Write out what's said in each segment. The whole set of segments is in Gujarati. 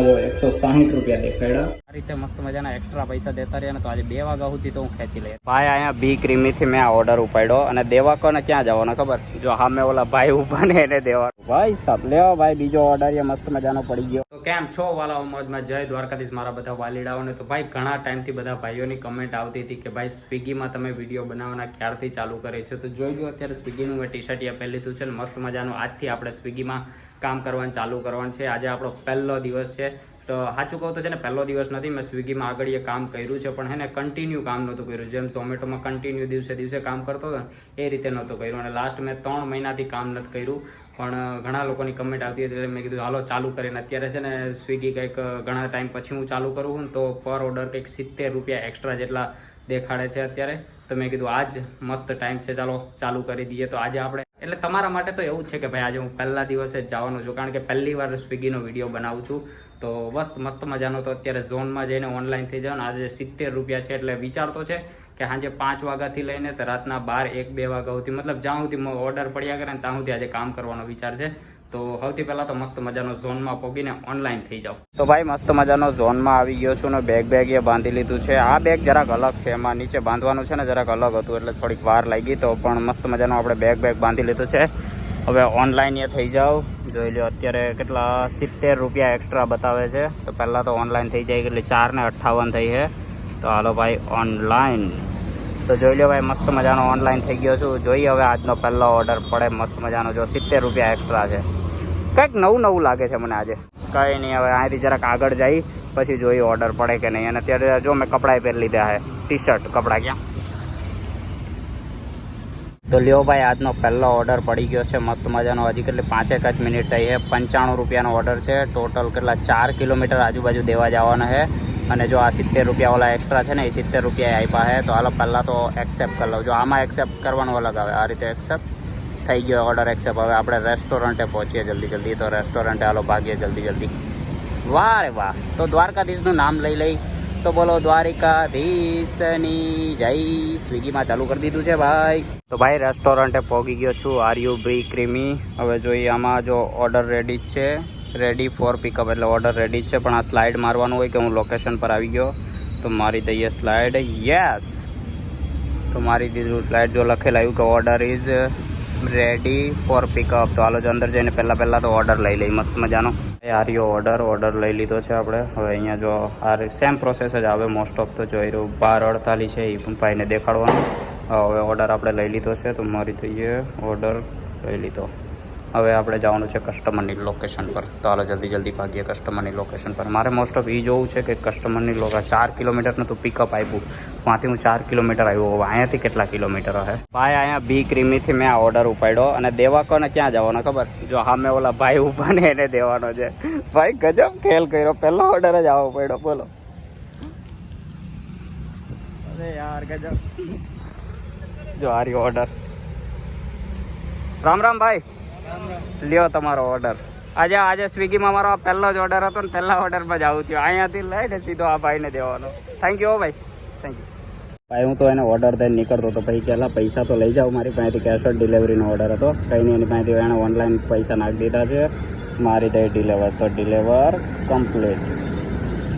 આમાં જો 160 રૂપિયા દેખાડ્યા। આ રીતે મસ્ત મજાના એક્સ્ટ્રા પૈસા દેતા રહ્યા ને તો આજે 2 વાગ્યા સુધી તો હું ખેંચી લઈએ। ભાઈ અહીંયા બી ક્રીમીથી મેં ઓર્ડર ઉપાડ્યો અને દેવા કોને ક્યાં જવાનો ખબર? જો સામે ઓલા ભાઈ ઉભા ને એને દેવાનો। ભાઈ સાહેબ લેવો ભાઈ બીજો ઓર્ડર એ મસ્ત મજાનો પડી ગયો। તો કેમ છો વાલાઓ મોજમાં? જય દ્વારકાધીશ મારા બધા વાલીડાઓને। તો ભાઈ ઘણા ટાઈમથી બધા ભાઈઓની કમેન્ટ આવતી હતી કે ભાઈ સ્વિગીમાં તમે વિડીયો બનાવવાના ક્યારથી ચાલુ કરે છે? તો જોઈ લો અત્યારે સ્વિગીનું મેં ટી શર્ટ પહેરી લીધું છે મસ્ત મજાનું। આજથી આપણે સ્વિગીમાં કામ કરવાનું ચાલુ કરવાનું છે। આજે આપણો પહેલો દિવસ છે। તો સાચું કહું તો છે ને પહેલો દિવસ નથી, મેં સ્વિગીમાં આગળ એ કામ કર્યું છે પણ હે ને કન્ટિન્યુ કામ નહોતું કર્યું। જેમ ઝોમેટોમાં કન્ટિન્યુ દિવસે કામ કરતો હતો ને એ રીતે નહોતું કર્યું અને લાસ્ટ મેં 3 મહિનાથી કામ નથી કર્યું। પણ ઘણા લોકોની કમેન્ટ આવતી હતી એટલે મેં કીધું હાલો ચાલુ કરીને અત્યારે છે ને સ્વિગી કંઈક ઘણા ટાઈમ પછી હું ચાલુ કરું છું તો પર ઓર્ડર કંઈક 70 રૂપિયા એક્સ્ટ્રા જેટલા દેખાડે છે અત્યારે। તો મેં કીધું આજ મસ્ત ટાઈમ છે, ચાલો ચાલુ કરી દઈએ। તો આજે આપણે એટલે તમારા માટે તો એવું જ છે કે ભાઈ આજે હું પહેલા દિવસે જ જવાનું છું કારણ કે પહેલી વાર સ્વિગીનો વિડીયો બનાવું છું। તો મસ્ત મજાનો તો અત્યારે ઝોનમાં જઈને ઓનલાઈન થઈ જાવ ને આજે 70 રૂપિયા છે એટલે વિચારતો છે કે સાંજે 5 વાગ્યાથી લઈને તો રાતના 12, 1, 2 વાગ્યા સુધી મતલબ જ્યાં સુધી ઓર્ડર પડ્યા કરે ને ત્યાં સુધી આજે કામ કરવાનો વિચાર છે। તો સૌથી પહેલાં તો મસ્ત મજાનો ઝોનમાં પહોંચીને ઓનલાઈન થઈ જાવ। તો ભાઈ મસ્ત મજાનો ઝોનમાં આવી ગયો છું ને બેગ એ બાંધી લીધું છે। આ બેગ જરાક અલગ છે, એમાં નીચે બાંધવાનું છે ને જરાક અલગ હતું એટલે થોડીક વાર લાગી તો પણ મસ્ત મજાનો આપણે બેગ બાંધી લીધું છે। હવે ઓનલાઈન એ થઈ જાવ। જોઈ લો અત્યારે કેટલા 70 રૂપિયા એક્સ્ટ્રા બતાવે છે। તો પહેલાં તો ઓનલાઈન થઈ જાય એટલે 4:58 થઈ છે। તો હાલો ભાઈ ઓનલાઈન। તો જોઈ લો ભાઈ મસ્ત મજાનો ઓનલાઈન થઈ ગયો છું। જોઈએ હવે આજનો પહેલો ઓર્ડર પડે મસ્ત મજાનો। જો 70 રૂપિયા એક્સ્ટ્રા છે, કંઈક નવું લાગે છે મને આજે। કંઈ નહીં, હવે અહીંથી જરાક આગળ જઈ પછી જોઈએ ઓર્ડર પડે કે નહીં। અને અત્યારે જો મેં કપડાં પહેરી લીધા છે, ટી શર્ટ કપડાં ક્યાં। તો લ્યો ભાઈ આજનો પહેલો ઓર્ડર પડી ગયો છે મસ્ત મજાનો। હજી કેટલી 5 જ મિનિટ થઈ છે। 95 રૂપિયાનો ઓર્ડર છે। ટોટલ કેટલા 4 કિલોમીટર આજુબાજુ દેવા જવાના છે। અને જો આ 70 રૂપિયા ઓલા એક્સ્ટ્રા છે ને એ 70 રૂપિયા આપ્યા છે। તો હાલો પહેલાં તો એક્સેપ્ટ કરી લઉં। જો આમાં એક્સેપ્ટ કરવાનું અલગ આવે, આ રીતે એક્સેપ્ટ થઈ ગયો ઓર્ડર એક્સેપ્ટ। હવે આપણે રેસ્ટોરન્ટે પહોંચીએ જલ્દી। તો રેસ્ટોરન્ટે હાલો ભાગીએ જલ્દી। વાહ રે વાહ। તો દ્વારકાધીશનું નામ લઈ તો બોલો દ્વારિકાધીશની જય। સ્વિગીમાં ચાલુ કરી દીધું છે ભાઈ। તો ભાઈ રેસ્ટોરન્ટે પહોંચી ગયો છું। આરયુ બી ક્રીમી। હવે જોઈએ આમાં જો ઓર્ડર રેડી જ છે, રેડી ફોર પિકઅપ એટલે ઓર્ડર રેડી જ છે પણ આ સ્લાઇડ મારવાનું હોય કે હું લોકેશન પર આવી ગયો તો મારી દઈએ સ્લાઇડ। યસ, તો મારી દીધું સ્લાઇડ। જો લખેલ આવ્યું કે order is ready for pickup. તો હાલો અંદર જઈને પહેલાં તો ઓર્ડર લઈ લઈ મસ્ત મજાનો। આર્યો ઓર્ડર લઈ લીધો છે આપણે। હવે અહીંયા જો આ સેમ પ્રોસેસ જ આવે મોસ્ટ ઓફ। તો જોઈ રહ્યું 12:48 છે એ પણ ભાઈને દેખાડવાનું। હવે ઓર્ડર આપણે લઈ લીધો છે તો મારી થઈએ ઓર્ડર લઈ લીધો। હવે આપણે જવાનું છે કસ્ટમરની લોકેશન પર। તો હાલો જલ્દી ભાગીએ કસ્ટમરની લોકેશન પર। મારે મોસ્ટ ઓફ એ જોવું છે કે કસ્ટમરની 4 કિલોમીટરનું તો પિકઅપ આપ્યું, ત્યાંથી હું 4 કિલોમીટર આવ્યો। હવે અહીંયાથી કેટલા કિલોમીટર હશે? ભાઈ અહીંયા બી ક્રીમીથી મેં આ ઓર્ડર ઉપાડ્યો અને દેવા કોને ક્યાં જવાનો ખબર? જો સામે ઓલા ભાઈ ઉભા ને એને દેવાનો છે। ભાઈ ગજબ ખેલ કર્યો, પહેલો ઓર્ડર જ આવવો પડ્યો બોલો। અરે યાર ગજબ। જો આ રહ્યો ઓર્ડર। રામ ભાઈ, લ્યો તમારો ઓર્ડર। આજે સ્વિગીમાં મારો પહેલો જ ઓર્ડર હતો ને પહેલા ઓર્ડર પર જ આવું થયું। અહીંયાથી લઈને સીધો આ ભાઈને દેવાનો। થેન્ક યુ ભાઈ, થેન્ક યુ ભાઈ। હું તો એને ઓર્ડર દઈને નીકળતો હતો ભાઈ પહેલાં પૈસા તો લઈ જાઓ મારી પાસેથી। કેશ ઓન ડિલિવરીનો ઓર્ડર હતો, કંઈ નહીં એની પાસેથી એને ઓનલાઈન પૈસા નાખી દીધા છે મારી દઈ ડિલિવર। તો ડિલિવર કમ્પ્લીટ।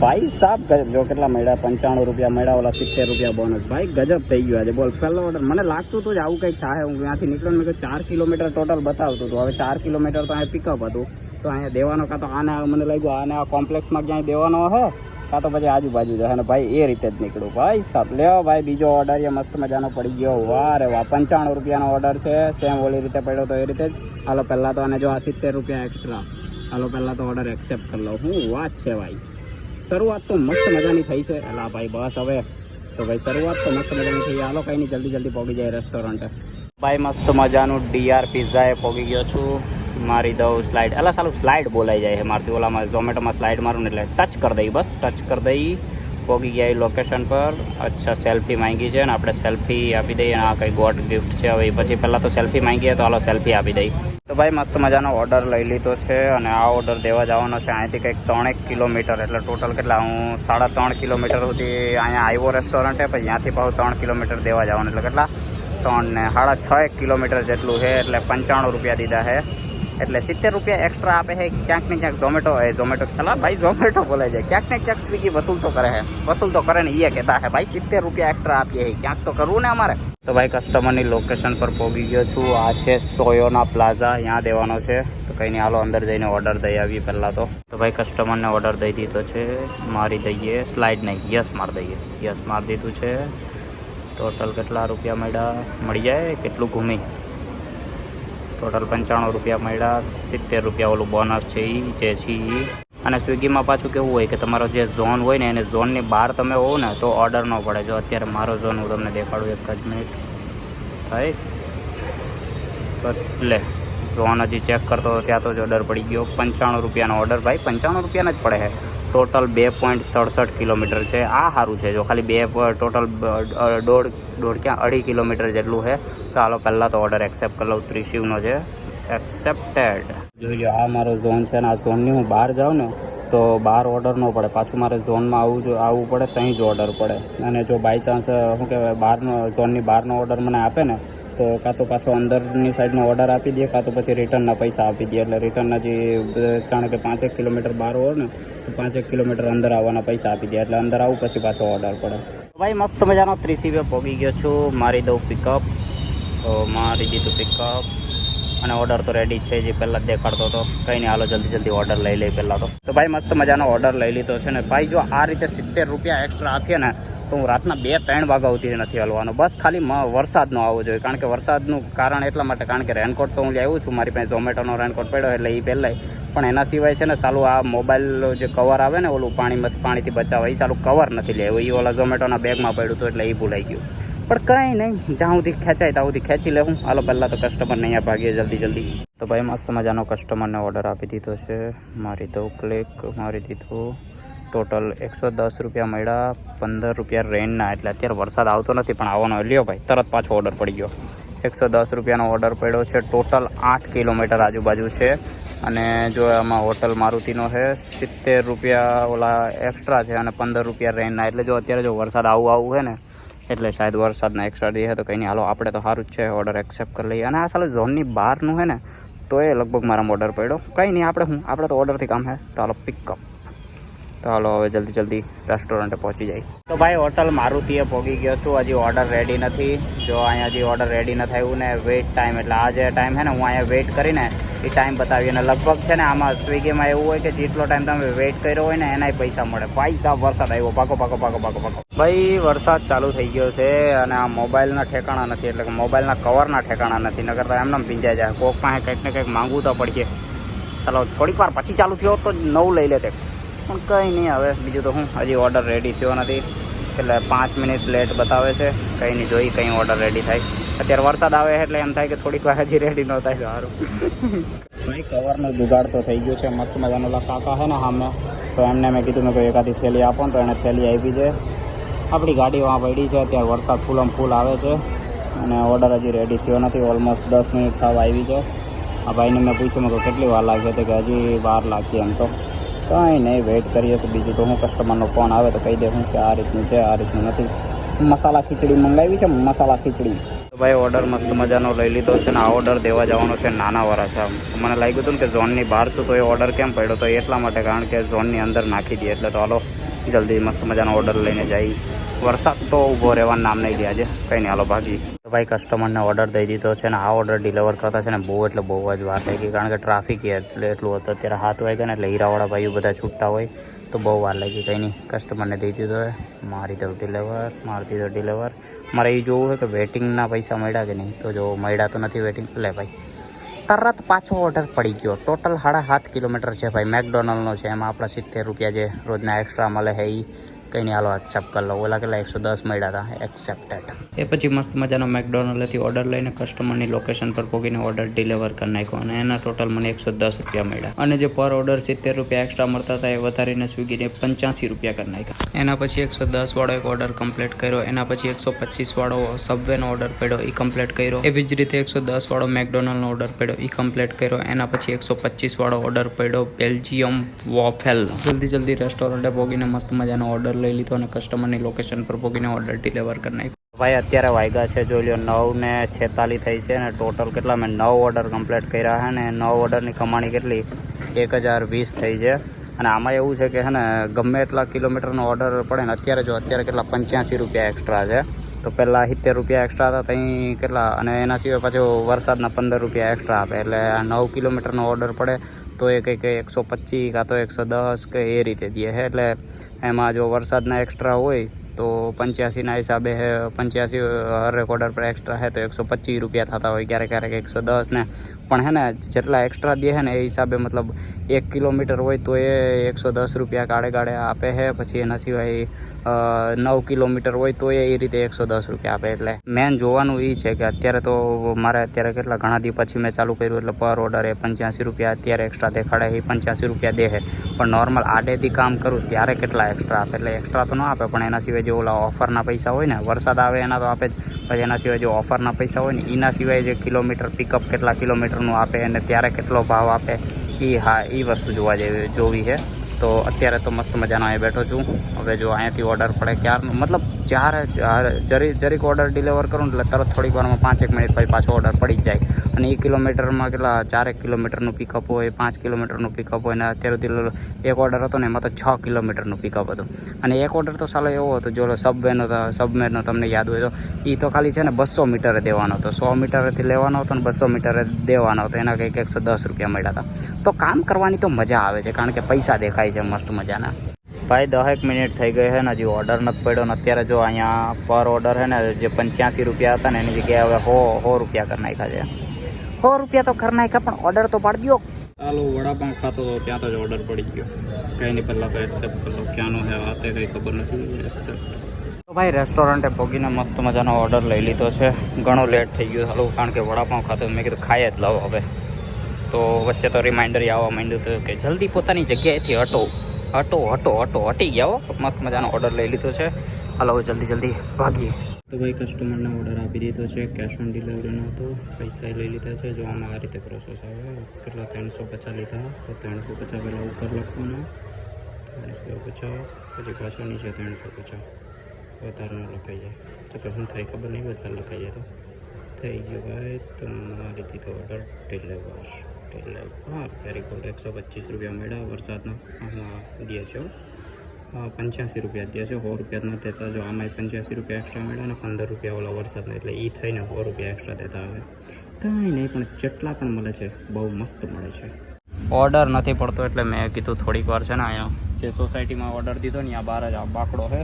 ભાઈ સાહેબ ગજબ, જો કેટલા મળ્યા 95 રૂપિયા મળ્યા, ઓલા 70 રૂપિયા બોનસ। ભાઈ ગજબ થઈ ગયું આજે બોલ। પહેલો ઓર્ડર મને લાગતું હતું જ આવું કંઈક થાય। હું ત્યાંથી નીકળ્યો મેં 4 કિલોમીટર ટોટલ બતાવતું હતું। હવે 4 કિલોમીટર તો અહીંયા પિકઅપ હતું તો અહીંયા દેવાનો કાં તો આને મને લાગ્યું આને આ કોમ્પ્લેક્સમાં ક્યાંય દેવાનો હે કાં તો પછી આજુબાજુ જશે ને ભાઈ એ રીતે જ નીકળ્યું। ભાઈ સાહેબ લેવો ભાઈ બીજો ઓર્ડર એ મસ્ત મજાનો પડી ગયો। વાહ રે વાહ, 95 રૂપિયાનો ઓર્ડર છે। સેમ ઓલી રીતે પડ્યો તો એ રીતે જ। હાલો પહેલાં તો આને જો આ 70 રૂપિયા એક્સ્ટ્રા। હાલો પહેલાં તો ઓર્ડર એક્સેપ્ટ કરી લઉં। શું વાત છે ભાઈ, શરૂઆત તો મસ્ત મજાની થઈ છે। એલા ભાઈ બસ હવે તો ભાઈ શરૂઆત તો મસ્ત મજાની થઈ। હાલો કંઈ નહીં જલ્દી પહોંચી જાય રેસ્ટોરન્ટે। ભાઈ મસ્ત મજાનું DR પિઝાએ પહોંચી ગયો છું। મારી દઉં સ્લાઇડ, એલા સાલું સ્લાઇડ બોલાઈ જાય છે મારથી। ઓલામાં ઝોમેટોમાં સ્લાઇડ મારું ને એટલે ટચ કરી દઈ, બસ ટચ કરી દઈ પહોંચી ગયા લોકેશન પર। અચ્છા સેલ્ફી માંગી છે ને આપણે સેલ્ફી આપી દઈએ। આ કંઈ ગોટ ગિફ્ટ છે હવે પછી પહેલાં તો સેલ્ફી માંગીએ તો હાલો સેલ્ફી આપી દઈ। તો ભાઈ મસ્ત મજાનો ઓર્ડર લઈ લીધો છે અને આ ઓર્ડર દેવા જવાનો છે અહીંથી કંઈક 3 કિલોમીટર એટલે ટોટલ કેટલા હું 3.5 કિલોમીટર સુધી અહીંયા આવ્યો રેસ્ટોરન્ટે, પછી ત્યાંથી પાછું 3 કિલોમીટર દેવા જવાનું એટલે કેટલા 3 ને 6.5 કિલોમીટર જેટલું છે એટલે 95 રૂપિયા દીધા છે। એટલે 70 રૂપિયા એક્સ્ટ્રા આપે છે ક્યાંક ને ક્યાંક ઝોમેટો ચલા ભાઈ ઝોમેટો બોલે છે ક્યાંક ને ક્યાંક સ્વિગી વસૂલ તો કરે ને એ કહેતા હે ભાઈ 70 રૂપિયા એક્સ્ટ્રા આપીએ ક્યાંક તો કરવું ને અમારે. તો ભાઈ કસ્ટમરની લોકેશન પર પહોંચી ગયો છું. આ છે સોયોના પ્લાઝા, અહીંયા દેવાનો છે. તો કંઈ નહીં, હાલો અંદર જઈને ઓર્ડર દઈ આવીએ પહેલાં તો ભાઈ કસ્ટમરને ઓર્ડર દઈ દીધો છે. મારી દઈએ સ્લાઇડ નહીં, યસ મારી દીધું છે. ટોટલ કેટલા રૂપિયા મળી જાય, કેટલું ઘૂમી, ટોટલ 95 રૂપિયા મળ્યા. 70 રૂપિયા ઓલું બોનસ છે એ જે છે એ. અને સ્વિગીમાં પાછું કેવું હોય કે તમારો જે ઝોન હોય ને એને ઝોનની બહાર તમે હોવ ને તો ઓર્ડર ન પડે. જો અત્યારે મારો ઝોન હું તમને દેખાડું, એક જ મિનિટ થાય એટલે ઝોન હજી ચેક કરતો હતો ત્યાં તો જ ઓર્ડર પડી ગયો. 95 રૂપિયાનો ઓર્ડર ભાઈ 95 રૂપિયાના જ પડે છે. ટોટલ 2.67 કિલોમીટર છે. આ સારું છે. જો ખાલી ટોટલ અઢી કિલોમીટર જેટલું છે. તો હાલો પહેલાં તો ઓર્ડર એક્સેપ્ટ કરી લઉં. ત્રિશિવનો છે, એક્સેપ્ટેડ. જોઈ લો આ મારો ઝોન છે ને આ ઝોનની હું બહાર જાઉં ને તો બહાર ઓર્ડર ન પડે, પાછું મારે ઝોનમાં આવવું પડે, ત્યાં જ ઓર્ડર પડે. અને જો બાય ચાન્સ શું કહેવાય ઝોનની બહારનો ઓર્ડર મને આપે ને તો કાં તો પાછો અંદરની સાઈડનો ઓર્ડર આપી દે, કાં તો પછી રિટર્નના પૈસા આપી દે. એટલે રિટર્નના જે જાણે કે 5 કિલોમીટર બહાર હોય ને તો 5 કિલોમીટર અંદર આવવાના પૈસા આપી દે. એટલે અંદર આવું પછી પાછો ઓર્ડર પડે. ભાઈ મસ્ત મજાનો 30 પહોંચી ગયો છું. મારી દઉં પિકઅપ, તો મારી દીધું પિકઅપ અને ઓર્ડર તો રેડી છે, જે પહેલાં જ દેખાડતો હતો. કંઈ નહીં, હાલો જલ્દી ઓર્ડર લઈ લઈ પહેલાં તો ભાઈ મસ્ત મજાનો ઓર્ડર લઈ લીધો છે ને ભાઈ. જો આ રીતે 70 રૂપિયા એક્સ્ટ્રા આપીએ ને તો હું રાતના 2-3 વાગ્યા સુધી નથી હલવાનો. બસ ખાલી વરસાદ ન આવવો જોઈએ. કારણ કે વરસાદનું કારણ એટલા માટે કારણ કે રેનકોટ તો હું લાવ્યું છું, મારી પાસે ઝોમેટોનો રેનકોટ પડ્યો એટલે એ પહેલાં. પણ એના સિવાય છે ને સાલું આ મોબાઈલ જે કવર આવે ને ઓલું પાણીથી બચાવવા, એ સાલું કવર નથી લેવું. એ ઓલા ઝોમેટોના બેગમાં પડ્યું હતું એટલે એ ભૂલાઈ ગયું. પણ કંઈ નહીં, જ્યાં સુધી ખેંચાય ત્યાં સુધી ખેંચી લેવું. હાલો પહેલાં તો કસ્ટમરને અહીંયા ભાગીએ જલ્દી. તો ભાઈ મસ્ત મજાનો કસ્ટમરને ઓર્ડર આપી દીધો છે. મારી દઉં ક્લિક, મારી દીધું. ટોટલ 110 રૂપિયા મળ્યા. 15 રૂપિયા રેન્ટના, એટલે અત્યારે વરસાદ આવતો નથી પણ આવવાનો. લ્યો ભાઈ તરત પાછો ઓર્ડર પડી ગયો. 110 રૂપિયાનો ઓર્ડર પડ્યો છે. ટોટલ 8 કિલોમીટર આજુબાજુ છે. અને જો આમાં હોટલ મારુતિનો છે 70 રૂપિયા ઓલા એક્સ્ટ્રા છે અને 15 રૂપિયા રેન્ટના. એટલે જો અત્યારે જો વરસાદ આવું છે ને એટલે શાયદ વરસાદના એક્સ્ટ્રા દે છે. તો કંઈ નહીં, હાલો આપણે તો સારું જ છે, ઓર્ડર એક્સેપ્ટ કરી લઈએ. અને આ સાલું ઝોનની બહારનું છે ને તો એ લગભગ મારામાં ઓર્ડર પડ્યો. કંઈ નહીં, આપણે તો ઓર્ડરથી કામ છે. તો હાલો પિકઅપ. તો હાલો હવે જલ્દી રેસ્ટોરન્ટે પહોંચી જાય. તો ભાઈ હોટલ મારુતિએ પહોંચી ગયો છું. હજી ઓર્ડર રેડી નથી. જો અહીંયા હજી ઓર્ડર રેડી ન થયું ને વેઇટ ટાઈમ, એટલે આ જે ટાઈમ છે ને હું અહીંયા વેઇટ કરીને એ ટાઈમ બતાવી. અને લગભગ છે ને આમાં સ્વિગીમાં એવું હોય કે જેટલો ટાઈમ તમે વેઇટ કર્યો હોય ને એનાય પૈસા મળે. ભાઈ સાહેબ વરસાદ આવ્યો, પાકો. ભાઈ વરસાદ ચાલુ થઈ ગયો છે અને આ મોબાઈલના ઠેકાણા નથી, એટલે કે મોબાઈલના કવરના ઠેકાણા નથી. નકર તો એમને ભીંજાઈ જાય. કોક પાસે કંઈક ને કંઈક માંગવું તો પડીએ. ચાલો થોડીક વાર પછી ચાલુ થયો તો નવું લઈ લેતે. પણ કંઈ નહીં, હવે બીજું તો હું હજી ઓર્ડર રેડી થયો નથી એટલે 5 મિનિટ લેટ બતાવે છે. કંઈ નહીં, જોઈ કંઈ ઓર્ડર રેડી થાય. અત્યારે વરસાદ આવે એટલે એમ થાય કે થોડીક વાર હજી રેડી ન થાય સારું. ભાઈ કવરનો જુગાડ તો થઈ ગયો છે. મસ્ત મજાનો કાકા છે ને સામે, તો એમને મેં કીધું મેં એકાદી થેલી આપો ને, તો એને થેલી આપી છે. આપણી ગાડી વાં પડી છે. અત્યારે વરસાદ ફૂલ આવે છે અને ઓર્ડર હજી રેડી થયો નથી. ઓલમોસ્ટ 10 મિનિટ થવા આવી છે. આ ભાઈને મેં પૂછ્યું મેં કેટલી વાર લાગશે તો કે હજી વાર લાગશે. એમ તો કંઈ નહીં, વેઇટ કરીએ. તો બીજું તો હું કસ્ટમરનો ફોન આવે તો કહી દે હું કે આ રીતનું છે, આ રીતનું નથી. મસાલા ખીચડી મંગાવી છે, મસાલા ખીચડી. તો ભાઈ ઓર્ડર મસ્ત મજાનો લઈ લીધો છે ને આ ઓર્ડર દેવા જવાનો છે નાનાવાળા છે. મને લાગ્યું હતું ને કે ઝોનની બહાર છું તો એ ઓર્ડર કેમ પડ્યો, તો એટલા માટે કારણ કે ઝોનની અંદર નાખી દઈએ. એટલે તો હાલો જલ્દી મસ્ત મજાનો ઓર્ડર લઈને જઈએ. વરસાદ તો ઊભો રહેવાનું નામ નહીં લે આજે. કંઈ નહીં, હાલો ભાગી. તો ભાઈ કસ્ટમરને ઓર્ડર દઈ દીધો છે ને આ ઓર્ડર ડિલિવર કરતા છે ને બહુ જ વાર થઈ ગઈ. કારણ કે ટ્રાફિક એટલે એટલું હતું. અત્યારે 7 વાગ્યા ને એટલે હીરાવાળા ભાઈઓ બધા છૂટતા હોય તો બહુ વાર લાગી. કંઈ નહીં, કસ્ટમરને દઈ દીધો હોય. મારી દીધો ડિલિવર. મારે એ જોવું છે કે વેટિંગના પૈસા મળ્યા કે નહીં. તો જો મળ્યા તો નથી વેટિંગ. લે ભાઈ તરત પાછો ઓર્ડર પડી ગયો. ટોટલ 7.5 કિલોમીટર છે ભાઈ. મેકડોનલ્ડનો છે. એમાં આપણા 70 રૂપિયા જે રોજના એક્સ્ટ્રા મળે છે એ. કંઈ નહીં, હાલો એક્સેપ્ટ કરી લો. ઓલા કેટલા 110 મળ્યા હતા, એક્સેપ્ટેડ. એ પછી મસ્ત મજાનો મેકડોનલ્ડથી ઓર્ડર લઈને કસ્ટમરની લોકેશન પર પહોંચીને ઓર્ડર ડિલિવર કરી નાખ્યો અને એના ટોટલ મને 110 રૂપિયા મળ્યા. અને જે પર ઓર્ડર 70 રૂપિયા એક્સ્ટ્રા મળતા હતા એ વધારીને સ્વિગીને 85 રૂપિયા કરી નાખ્યા. એના પછી 110 વાળો એક ઓર્ડર કમ્પ્લીટ કર્યો. એના પછી 125 વાળો સબવેનો ઓર્ડર પડ્યો, એ કમ્પ્લીટ કર્યો. એવી જ રીતે 110 વાળો મેકડોનલ્ડનો ઓર્ડર પડ્યો, એ કમ્પ્લીટ કર્યો. એના પછી 125 વાળો ઓર્ડર પડ્યો બેલ્જિયમ વોફેલ. જલ્દી રેસ્ટોરન્ટે પહોંચીને મસ્ત મજાનો ઓર્ડર લઈ લીધો અને કસ્ટમરની લોકેશન પર પહોંચીને ઓર્ડર ડિલિવર કરી નાખ્યો. ભાઈ અત્યારે વાગ્યા છે જોઈ લો 9:46 થઈ છે અને ટોટલ કેટલા મેં 9 ઓર્ડર કમ્પ્લીટ કર્યા છે ને 9 ઓર્ડરની કમાણી કેટલી 1020 થઈ છે. અને આમાં એવું છે કે છે ને ગમે એટલા કિલોમીટરનો ઓર્ડર પડે ને અત્યારે કેટલા 85 રૂપિયા એક્સ્ટ્રા છે. તો પહેલાં 70 રૂપિયા એક્સ્ટ્રા હતા ત્યાં કેટલા અને એના સિવાય પાછું વરસાદના 15 રૂપિયા એક્સ્ટ્રા આપે એટલે આ 9 કિલોમીટરનો ઓર્ડર પડે તો એ કંઈક 125 કાં તો 110 કે એ રીતે દે છે. એટલે એમાં જો વરસાદના એક્સ્ટ્રા હોય તો 85ના હિસાબે 85 હરેક ઓર્ડર પર એક્સ્ટ્રા છે તો 125 રૂપિયા થતા હોય, ક્યારેક 110 ને પણ હે ને જેટલા એક્સ્ટ્રા દે છે ને એ હિસાબે મતલબ 1 કિલોમીટર હોય તો એ 110 રૂપિયા ગાળે આપે છે. પછી એના સિવાય 9 કિલોમીટર હોય તો એ રીતે 110 રૂપિયા આપે. એટલે મેન જોવાનું એ છે કે અત્યારે તો મારે અત્યારે કેટલા ઘણા દિવસ પછી મેં ચાલુ કર્યું એટલે પર ઓર્ડર એ 85 રૂપિયા અત્યારે એક્સ્ટ્રા દેખાડે એ 85 રૂપિયા દે છે. પણ નોર્મલ આડેથી કામ કરું ત્યારે કેટલા એક્સ્ટ્રા આપે એટલે એક્સ્ટ્રા તો ન આપે પણ એના સિવાય જે ઓલા ઓફરના પૈસા હોય ને વરસાદ આવે એના તો આપે જ. પછી એના સિવાય જો ઓફરના પૈસા હોય ને એના સિવાય જે કિલોમીટર પિકઅપ કેટલા કિલોમીટરનું આપે અને ત્યારે કેટલો ભાવ આપે એ વસ્તુ જોવી છે. તો અત્યારે તો મસ્ત મજાનો અહીં બેઠો છું. હવે જો અહીંયાથી ઓર્ડર પડે ક્યારનું મતલબ જરીક ઓર્ડર ડિલિવર કરું એટલે તરત થોડીક વારમાં 5-1 મિનિટ પછી પાછો ઓર્ડર પડી જ જાય. અને એ કિલોમીટરમાં કેટલા 4 કિલોમીટરનું પિકઅપ હોય, 5 કિલોમીટરનું પિકઅપ હોય. અને અત્યારે સુધી એક ઓર્ડર હતો ને એમાં તો 6 કિલોમીટરનું પિકઅપ હતું. અને એક ઓર્ડર તો સાલો એવો હતો જો સબમેરનો તમને યાદ હોય તો એ તો ખાલી છે ને 200 મીટરે દેવાનો હતો. 100 મીટરેથી લેવાનો હતો ને 200 મીટરે દેવાનો હતો. એના કંઈક 110 રૂપિયા મળ્યા હતા. તો કામ કરવાની તો મજા આવે છે કારણ કે પૈસા દેખાય છે મસ્ત મજાના. ભાઈ 10 મિનિટ થઈ ગઈ છે ને હજી ઓર્ડર નથી પડ્યો ને અત્યારે જો અહીંયા પર ઓર્ડર છે ને જે 85 રૂપિયા હતા ને એની જગ્યાએ હવે 100 રૂપિયા કરી નાખ્યા છે. 100 રૂપિયા તો કરી નાખ્યા પણ ઓર્ડર તો પાડી દો. ચાલો વડાપાઉં ખાતો તો ત્યાં તો જ ઓર્ડર પડી ગયો. કંઈ નહીં પહેલાં તો એક્સેપ્ટ કરો. ક્યાંનો હે આતે કંઈ ખબર નથી. એક્સેપ્ટ તો ભાઈ રેસ્ટોરન્ટે પહોંચીને મસ્ત મજાનો ઓર્ડર લઈ લીધો છે. ઘણો લેટ થઈ ગયો ચાલો કારણ કે વડાપાઉં ખાતો મેં કીધું ખાઈ જ લઉં હવે. તો વચ્ચે તો રિમાઇન્ડર આવવા માંડ્યું હતું કે જલ્દી પોતાની જગ્યાએથી હટી ગયા હો. મસ્ત મજાનો ઓર્ડર લઈ લીધો છે. હાલો જલ્દી ભાગીએ. તો ભાઈ કસ્ટમરને ઓર્ડર આપી દીધો છે. કેશ ઓન ડિલિવરીનો હતો. પૈસા લઈ લીધા છે. જો આમાં આ રીતે પ્રોસેસ આવે. કેટલા 350 લીધા તો 350 પહેલાં ઉપર લખવાના 350 પછી પાછો નીચે 350 વધારે ન લખાઈ જાય તો કે શું થાય ખબર નહીં વધારે લખાઈ જાય તો થઈ ગયો ભાઈ તમારી તો ઓર્ડર ડિલિવર વેરી ગુડ. 125 રૂપિયા મળ્યા વરસાદના આમાં દે છે. 85 રૂપિયા દે છે. 100 રૂપિયા નથી દેતા. જો આમાં 85 રૂપિયા એક્સ્ટ્રા મળ્યા ને 15 રૂપિયા ઓલા વરસાદના એટલે એ થઈને 100 રૂપિયા એક્સ્ટ્રા દેતા આવે. કાંઈ નહીં પણ જેટલા પણ મળે છે બહુ મસ્ત મળે છે. ઓર્ડર નથી પડતો એટલે મેં કીધું થોડીક વાર છે ને અહીંયા જે સોસાયટીમાં ઓર્ડર દીધો ને આ બહાર જ આ બાકડો છે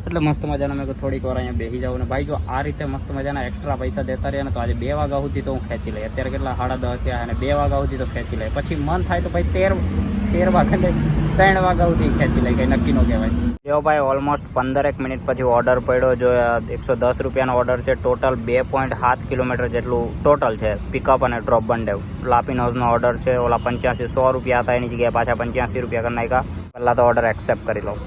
એટલે મસ્ત મજાના મેં થોડીક વાર અહીંયા બેસી જાઉં. ને ભાઈ જો આ રીતે મસ્ત મજાના એક્સ્ટ્રા પૈસા દેતા રહ્યા ને તો આજે 2 વાગ્યા સુધી તો હું ખેંચી લઈ. અત્યારે કેટલા 10:30 થયા અને 2 વાગ્યા સુધી તો ખેંચી લઈ. પછી મન થાય તો ભાઈ 13 વાગ્યા 3 વાગ્યા સુધી ખેંચી લઈ. કંઈ નક્કી ન કહેવાય. જો ભાઈ ઓલમોસ્ટ 15 મિનિટ પછી ઓર્ડર પડ્યો. જો 110 રૂપિયાનો ઓર્ડર છે. ટોટલ 2.7 કિલોમીટર જેટલું ટોટલ છે પિકઅપ અને ડ્રોપ બંને. લાપિનોઝનો ઓર્ડર છે. ઓલા 85 100 રૂપિયા હતા એની જગ્યાએ પાછા 85 રૂપિયા કરી નાખ્યા. પહેલાં તો ઓર્ડર એક્સેપ્ટ કરી લો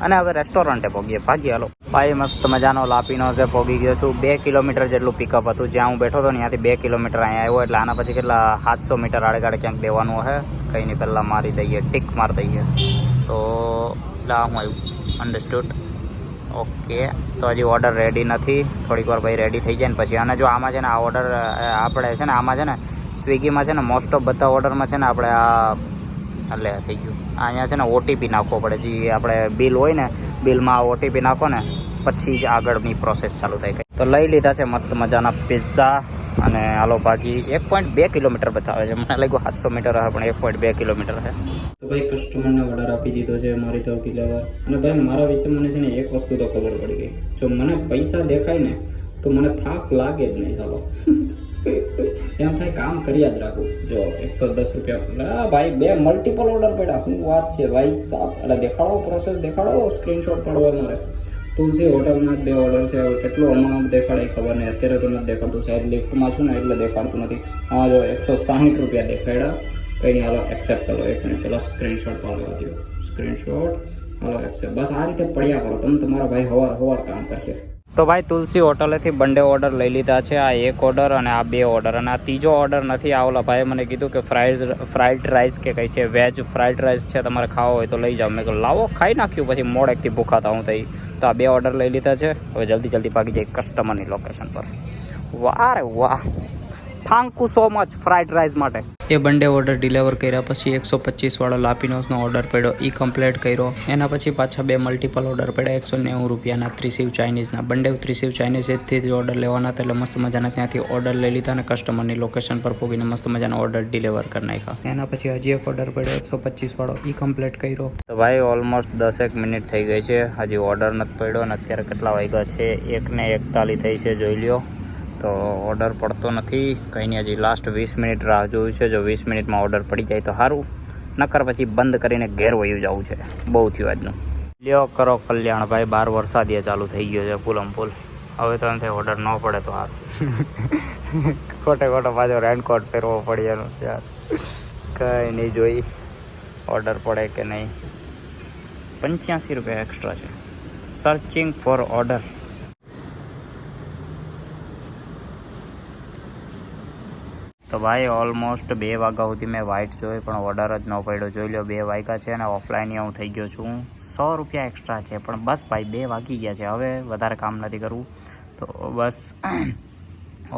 અને હવે રેસ્ટોરન્ટે ભાગી હાલો. ભાઈ મસ્ત મજાનો લાપિનોઝે પહોંચી ગયો છું. 2 કિલોમીટર જેટલું પિકઅપ હતું જ્યાં હું બેઠો હતો ને ત્યાંથી 2 કિલોમીટર અહીંયા આવ્યો એટલે આના પછી કેટલા 700 મીટર આડે ક્યાંક દેવાનું હશે. કંઈ નહીં પહેલાં મારી દઈએ ટીક મારી દઈએ તો હું આવ્યું અન્ડરસ્ટુડ. ઓકે તો હજી ઓર્ડર રેડી નથી. થોડીક વાર ભાઈ રેડી થઈ જાય ને પછી અને જો આમાં છે ને આ ઓર્ડર આપણે છે ને આમાં છે ને સ્વિગીમાં છે ને મોસ્ટ ઓફ બધા ઓર્ડરમાં છે ને આપણે આ એટલે થઈ ગયું અહીંયા છે ને ઓટીપી નાખવો પડે. જે આપણે બિલ હોય ને બિલમાં ઓટીપી નાખો ને પછી જ આગળની પ્રોસેસ ચાલુ થાય. તો લઈ લીધા છે મસ્ત મજાના પિઝા અને હાલો ભાગી. 1.2 કિલોમીટર બતાવે છે. મને લાગ્યું 700 મીટર હશે પણ 1.2 કિલોમીટર છે. તો ભાઈ કસ્ટમરને ઓર્ડર આપી દીધો છે મારી તો ડિલિવર. અને ભાઈ મારા વિશે મને છે ને એક વસ્તુ તો ખબર પડી ગઈ. જો મને પૈસા દેખાય ને તો મને થાક લાગે જ નહીં. ચાલો એમ થાય કામ કર્યા જ રાખું. જો 110 રૂપિયા ભાઈ 2 મલ્ટિપલ ઓર્ડર પડ્યા. શું વાત છે ભાઈ સાહેબ. એટલે દેખાડો પ્રોસેસ દેખાડો. સ્ક્રીનશોટ પાડવો મારે. તુલસી હોટલના 2 ઓર્ડર છે. હવે કેટલો અમાઉન્ટ દેખાડે ખબર નહીં. અત્યારે તો નથી દેખાડતું. સાહેબ લિફ્ટમાં છું ને એટલે દેખાડતું નથી. હા જો 160 રૂપિયા દેખાડ્યા. કંઈ નહીં હાલો એક્સેપ્ટ કરો. 1 મિનિટ પહેલાં સ્ક્રીનશોટ પાડવા દો. સ્ક્રીનશોટ હાલો એક્સેપ્ટ. બસ આ રીતે પડ્યા કરો. તમે તમારા ભાઈ હવાર કામ કરશે. તો ભાઈ તુલસી હોટલેથી બંને ઓર્ડર લઈ લીધા છે. આ 1 ઓર્ડર અને આ 2 ઓર્ડર અને આ ત્રીજો ઓર્ડર નથી. આ ઓલા ભાઈ મને કીધું કે ફ્રાઈડ રાઈસ કે કંઈ છે વેજ ફ્રાઈડ રાઈસ છે તમારે ખાવો હોય તો લઈ જાઓ. મેં કહ્યું લાવો ખાઈ નાખ્યું. પછી મોડેકથી ભૂખાતા હું થઈ તો આ 2 ઓર્ડર લઈ લીધા છે. હવે જલ્દી ભાગી જાય કસ્ટમરની લોકેશન પર. વાહ રે વાહ, thank you so much fried rice માટે. એ બંને ઓર્ડર ડિલિવર કર્યા પછી 125 વાળો લાપીનોસનો ઓર્ડર પડ્યો, એ કમ્પ્લીટ કર્યો. એના પછી પાછા 2 મલ્ટિપલ ઓર્ડર પડ્યા 190 રૂપિયાના ત્રિશિવ ચાઇનીઝના. બંને ત્રિશિવ ચાઇનીઝથી જ ઓર્ડર લેવાના હતા, એટલે મસ્ત મજાના ત્યાંથી ઓર્ડર લઈ લીધા અને કસ્ટમરની લોકેશન પર પહોંચીને મસ્ત મજાનો ઓર્ડર ડિલિવર કરી નાખ્યા. એના પછી હજી એક ઓર્ડર પડ્યો 125 વાળો, એ કમ્પ્લીટ કર્યો. તો ભાઈ ઓલમોસ્ટ 10 મિનિટ થઈ ગઈ છે, હજી ઓર્ડર નથી પડ્યો અને અત્યારે કેટલા વાગ્યા છે? 1:41 થઈ છે, જોઈ લ્યો. તો ઓર્ડર પડતો નથી, કંઈ નહીં, હજી લાસ્ટ 20 મિનિટ રાહ જોયું છે. જો 20 મિનિટમાં ઓર્ડર પડી જાય તો સારું, નકર પછી બંધ કરીને ઘેર વયું જવું છે. બહુ થયું આજનું. લ્યો કરો કલ્યાણ ભાઈ, 12 વરસાદીએ ચાલુ થઈ ગયો છે ફૂલમ ફૂલ. હવે તો એમ ઓર્ડર ન પડે તો સારું. ખોટે પાછો રેનકોટ પહેરવો પડે એનો યાર. કંઈ નહીં, જોઈ ઓર્ડર પડે કે નહીં. 85 રૂપિયા એક્સ્ટ્રા છે. Searching four order. તો ભાઈ ઓલમોસ્ટ 2 વાગ્યા સુધી મેં વાઇટ જોઈ પણ ઓર્ડર જ ન પડ્યો. જોઈ લો 2 વાગ્યા છે અને ઓફલાઈન હું થઈ ગયો છું. 100 રૂપિયા એક્સ્ટ્રા છે પણ બસ ભાઈ 2 વાગી ગયા છે, હવે વધારે કામ નથી કરવું તો બસ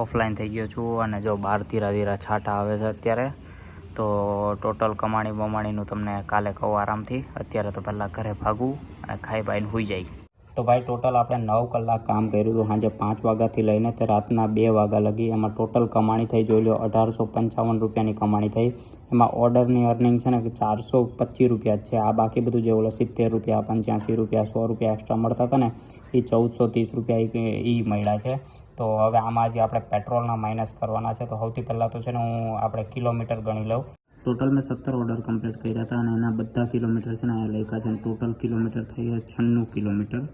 ઓફલાઈન થઈ ગયો છું. અને જો બહાર ધીરા છાંટા આવે છે અત્યારે, તો ટોટલ કમાણીનું તમને કાલે કહું આરામથી. અત્યારે તો પહેલાં ઘરે ભાગવું અને ખાઈ બાઈને સૂઈ જાય. તો ભાઈ ટોટલ આપણે 9 કલાક કામ કર્યું હતું, સાંજે 5 વાગ્યાથી લઈને તે રાતના 2 વાગ્યા લગી. એમાં ટોટલ કમાણી થઈ, જોઈ લો 1855 રૂપિયાની કમાણી થઈ. એમાં ઓર્ડરની અર્નિંગ છે ને કે 425 રૂપિયા જ છે. આ બાકી બધું જે ઓલો 70 રૂપિયા 85 રૂપિયા 100 રૂપિયા એક્સ્ટ્રા મળતા હતા ને, એ 1430 રૂપિયા એ મળ્યા છે. તો હવે આમાં જે આપણે પેટ્રોલના માઇનસ કરવાના છે. તો સૌથી પહેલાં તો છે ને હું આપણે કિલોમીટર ગણી લઉં. ટોટલ મેં 17 ઓર્ડર કમ્પ્લીટ કર્યા હતા અને એના બધા કિલોમીટર છે ને અહીંયા લખ્યા છે. ટોટલ કિલોમીટર થઈ 96 કિલોમીટર.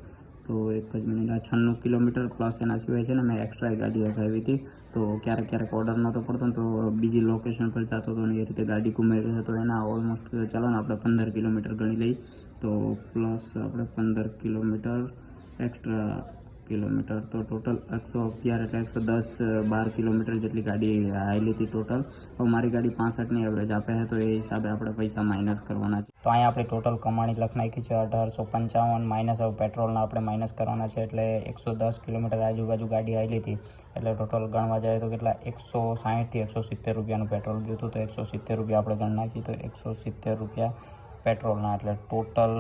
તો એક જ મિનિટ, આ 96 કિલોમીટર પ્લસ એના સિવાય છે ને મેં એક્સ્ટ્રા ગાડી લગાવી હતી. તો ક્યારેક ઓર્ડર નહોતો પડતો ને તો બીજી લોકેશન પર જતો હતો ને એ રીતે ગાડી ઘુમાવી હતી. તો એના ઓલમોસ્ટ ચાલો ને આપણે 15 કિલોમીટર ગણી લઈ. તો પ્લસ આપણે 15 કિલોમીટર એક્સ્ટ્રા કિલોમીટર, તો ટોટલ 111 એટલે 110-12 કિલોમીટર જેટલી ગાડી આવેલી હતી ટોટલ. હવે મારી ગાડી 65ની એવરેજ આપે છે, તો એ હિસાબે આપણે પૈસા માઇનસ કરવાના છે. તો અહીંયા આપણી ટોટલ કમાણી લખ નાખી છે 1855 માઇનસ હવે પેટ્રોલના આપણે માઇનસ કરવાના છે. એટલે 110 કિલોમીટર આજુબાજુ ગાડી આવેલી હતી. એટલે ટોટલ ગણવા જાય તો કેટલા 160થી 170 રૂપિયાનું પેટ્રોલ ગયું હતું. તો 170 રૂપિયા આપણે ગણ નાખી, તો 170 રૂપિયા પેટ્રોલના. એટલે ટોટલ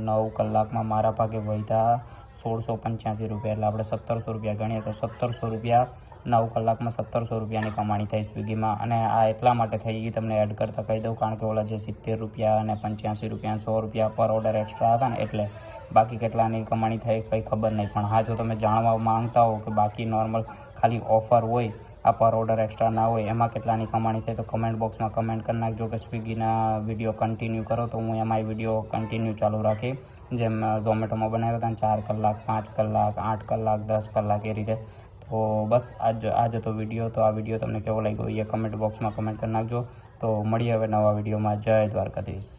9 કલાકમાં મારા ભાગે વધ્યા 1685 રૂપિયા. એટલે આપણે 1700 રૂપિયા ગણીએ તો 1700 રૂપિયા 9 કલાકમાં 1700 રૂપિયાની કમાણી થઈ સ્વિગીમાં. અને આ એટલા માટે થઈ ગઈ, તમને એડ કરતાં કહી દઉં, કારણ કે ઓલા જે 70 રૂપિયા અને 85 રૂપિયા 100 રૂપિયા પર ઓર્ડર એક્સ્ટ્રા હતા ને, એટલે બાકી કેટલાની કમાણી થઈ કંઈ ખબર નહીં. પણ હા, જો તમે જાણવા માંગતા હો કે બાકી નોર્મલ ખાલી ઓફર હોય, આ પર ઓર્ડર એક્સ્ટ્રા ના હોય, એમાં કેટલાની કમાણી થાય, તો કમેન્ટ બોક્સમાં કમેન્ટ કરી નાખજો. કે સ્વિગીના વિડીયો કન્ટિન્યુ કરો તો હું એમાંય વિડીયો કન્ટિન્યુ ચાલુ રાખી, જેમ ઝોમેટોમાં બનાવ્યા હતા 4 કલાક 5 કલાક 8 કલાક 10 કલાક એ રીતે. તો બસ આજ હતો વિડીયો. તો આ વિડીયો તમને કેવો લાગ્યો એ કમેન્ટ બોક્સમાં કમેન્ટ કરી નાખજો. તો મળીએ હવે નવા વિડીયોમાં. જય દ્વારકાધીશ.